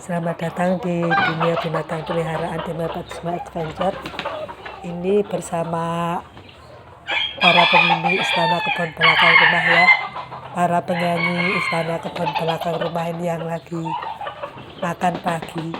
Selamat datang di dunia binatang peliharaan di Mepetsma Adventure. Ini bersama para penghuni istana kebun belakang rumah ya. Para penyanyi istana kebun belakang rumah ini yang lagi makan pagi.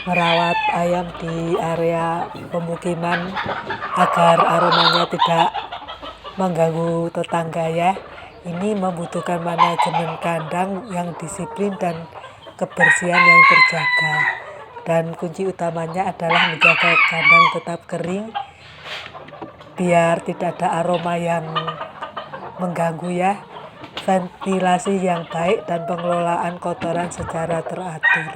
Merawat ayam di area pemukiman agar aromanya tidak mengganggu tetangga ya. Ini membutuhkan manajemen kandang yang disiplin dan kebersihan yang terjaga. Dan kunci utamanya adalah menjaga kandang tetap kering biar tidak ada aroma yang mengganggu ya. Ventilasi yang baik dan pengelolaan kotoran secara teratur.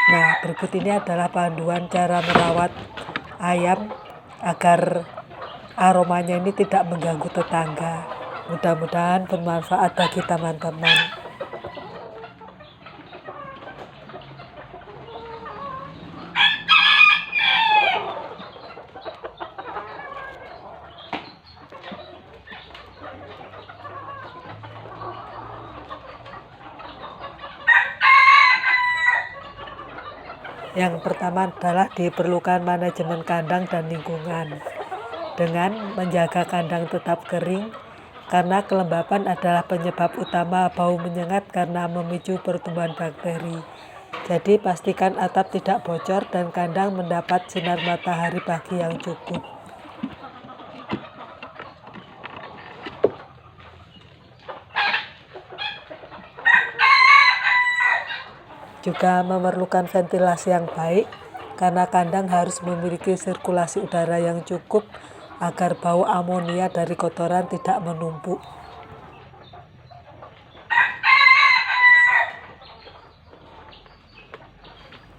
Nah, berikut ini adalah panduan cara merawat ayam agar aromanya ini tidak mengganggu tetangga. Mudah-mudahan bermanfaat bagi teman-teman. Yang pertama adalah diperlukan manajemen kandang dan lingkungan dengan menjaga kandang tetap kering karena kelembapan adalah penyebab utama bau menyengat karena memicu pertumbuhan bakteri. Jadi pastikan atap tidak bocor dan kandang mendapat sinar matahari pagi yang cukup. Juga memerlukan ventilasi yang baik karena kandang harus memiliki sirkulasi udara yang cukup agar bau amonia dari kotoran tidak menumpuk.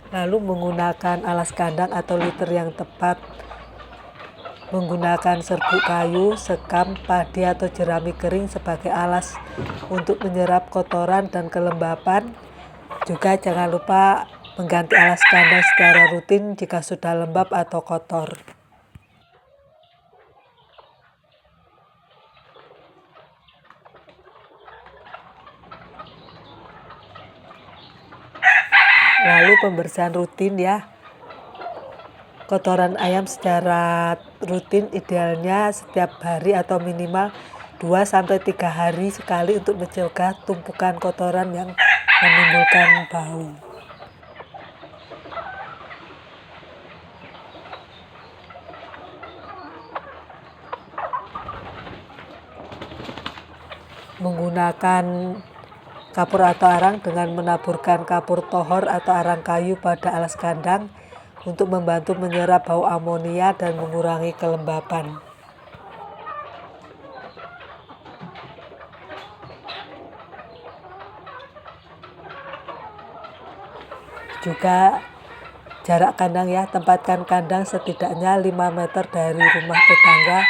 Lalu menggunakan alas kandang atau liter yang tepat. Menggunakan serbuk kayu, sekam, padi atau jerami kering sebagai alas untuk menyerap kotoran dan kelembapan. Juga jangan lupa mengganti alas kandang secara rutin jika sudah lembab atau kotor. Lalu pembersihan rutin ya. Kotoran ayam secara rutin idealnya setiap hari atau minimal 2-3 hari sekali untuk mencegah tumpukan kotoran yang menimbulkan bau. Menggunakan kapur atau arang dengan menaburkan kapur tohor atau arang kayu pada alas kandang untuk membantu menyerap bau amonia dan mengurangi kelembapan. Juga jarak kandang ya, tempatkan kandang setidaknya 5 meter dari rumah tetangga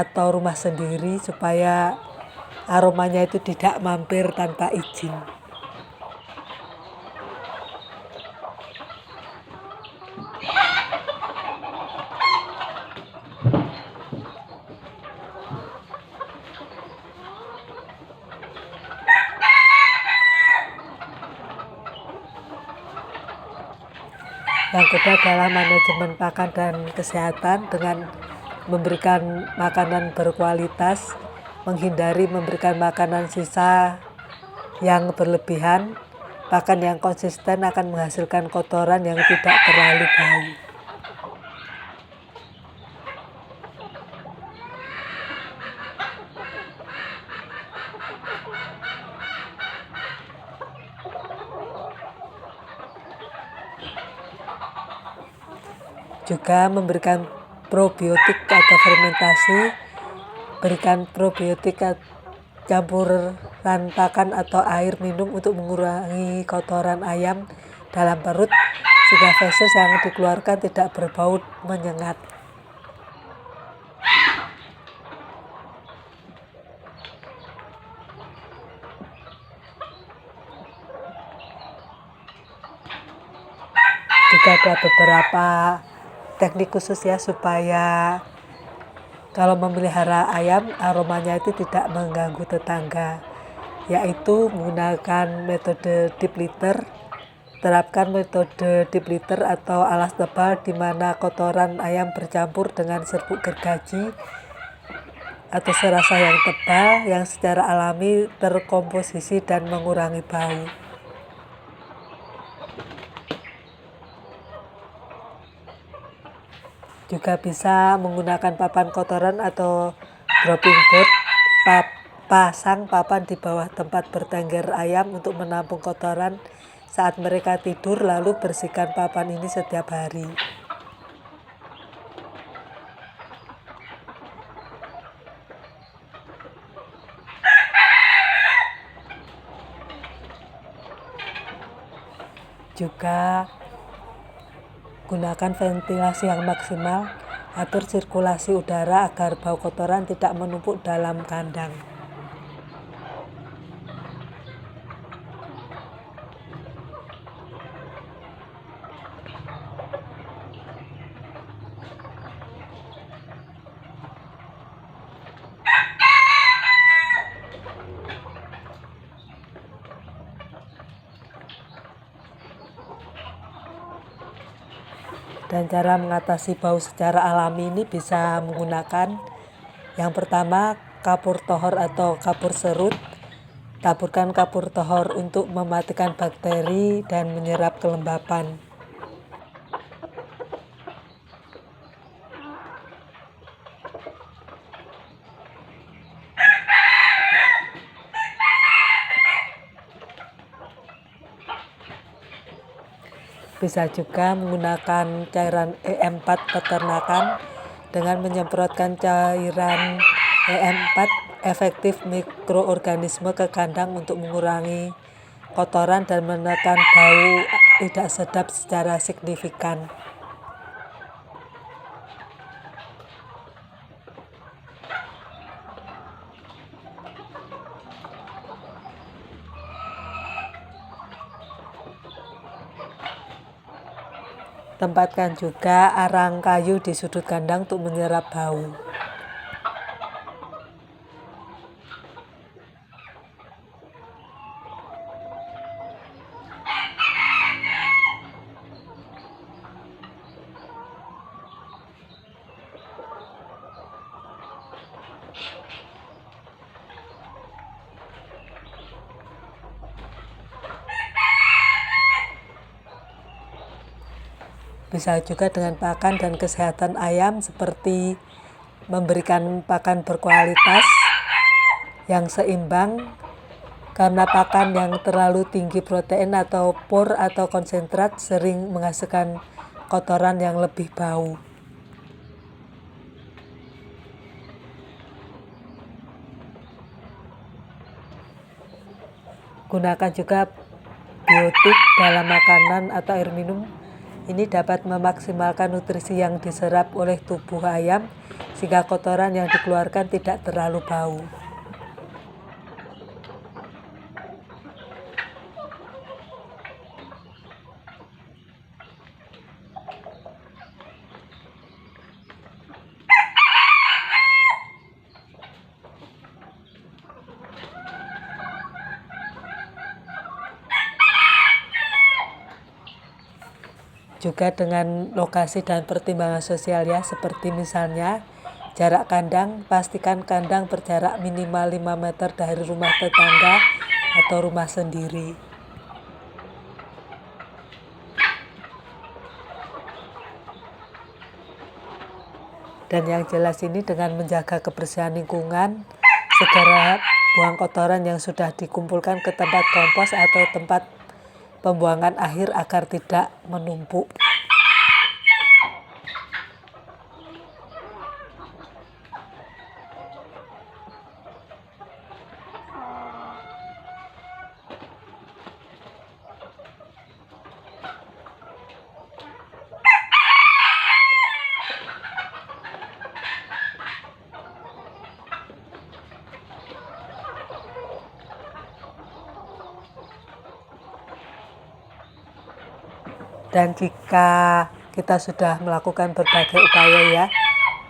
atau rumah sendiri supaya aromanya itu tidak mampir tanpa izin. Yang kedua adalah manajemen pakan dan kesehatan dengan memberikan makanan berkualitas, menghindari memberikan makanan sisa yang berlebihan. Pakan yang konsisten akan menghasilkan kotoran yang tidak terlalu bau. Juga memberikan probiotik atau fermentasi, berikan probiotik campuran pakan atau air minum untuk mengurangi kotoran ayam dalam perut sehingga feses yang dikeluarkan tidak berbau menyengat. Juga ada beberapa teknik khusus ya supaya kalau memelihara ayam aromanya itu tidak mengganggu tetangga, yaitu menggunakan metode deep litter. Terapkan metode deep litter atau alas tebal di mana kotoran ayam bercampur dengan serbuk gergaji atau serasa yang tebal yang secara alami terkomposisi dan mengurangi bau. Juga bisa menggunakan papan kotoran atau dropping board, pasang papan di bawah tempat bertengger ayam untuk menampung kotoran saat mereka tidur, lalu bersihkan papan ini setiap hari. Juga gunakan ventilasi yang maksimal, atur sirkulasi udara agar bau kotoran tidak menumpuk dalam kandang. Dan cara mengatasi bau secara alami ini bisa menggunakan yang pertama kapur tohor atau kapur serut. Taburkan kapur tohor untuk mematikan bakteri dan menyerap kelembapan. Bisa juga menggunakan cairan EM4 peternakan dengan menyemprotkan cairan EM4 efektif mikroorganisme ke kandang untuk mengurangi kotoran dan menekan bau tidak sedap secara signifikan. Tempatkan juga arang kayu di sudut kandang untuk menyerap bau. Bisa juga dengan pakan dan kesehatan ayam seperti memberikan pakan berkualitas yang seimbang, karena pakan yang terlalu tinggi protein atau por atau konsentrat sering menghasilkan kotoran yang lebih bau. Gunakan juga biotik dalam makanan atau air minum. Ini dapat memaksimalkan nutrisi yang diserap oleh tubuh ayam sehingga kotoran yang dikeluarkan tidak terlalu bau. Juga dengan lokasi dan pertimbangan sosial ya, seperti misalnya jarak kandang, pastikan kandang berjarak minimal 5 meter dari rumah tetangga atau rumah sendiri. Dan yang jelas ini dengan menjaga kebersihan lingkungan, segera buang kotoran yang sudah dikumpulkan ke tempat kompos atau tempat pembuangan akhir agar tidak menumpuk. Dan jika kita sudah melakukan berbagai upaya ya,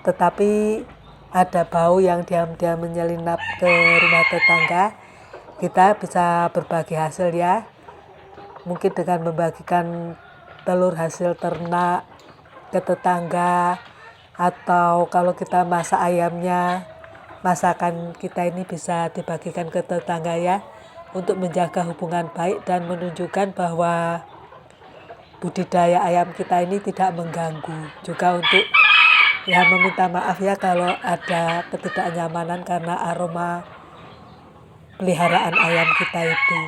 tetapi ada bau yang diam-diam menyelinap ke rumah tetangga, kita bisa berbagi hasil ya. Mungkin dengan membagikan telur hasil ternak ke tetangga, atau kalau kita masak ayamnya, masakan kita ini bisa dibagikan ke tetangga ya, untuk menjaga hubungan baik dan menunjukkan bahwa budidaya ayam kita ini tidak mengganggu. Juga untuk ya meminta maaf ya kalau ada ketidaknyamanan karena aroma peliharaan ayam kita itu.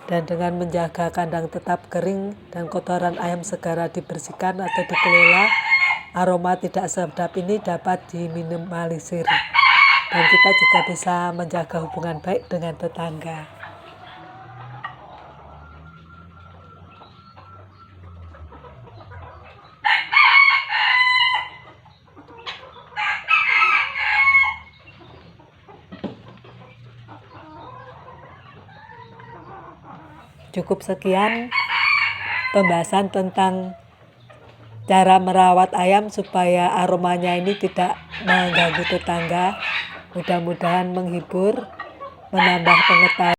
Dan dengan menjaga kandang tetap kering dan kotoran ayam segera dibersihkan atau dikelola, aroma tidak sedap ini dapat diminimalisir. Dan kita juga bisa menjaga hubungan baik dengan tetangga. Cukup sekian pembahasan tentang cara merawat ayam supaya aromanya ini tidak mengganggu tetangga. Mudah-mudahan menghibur, menambah pengetahuan.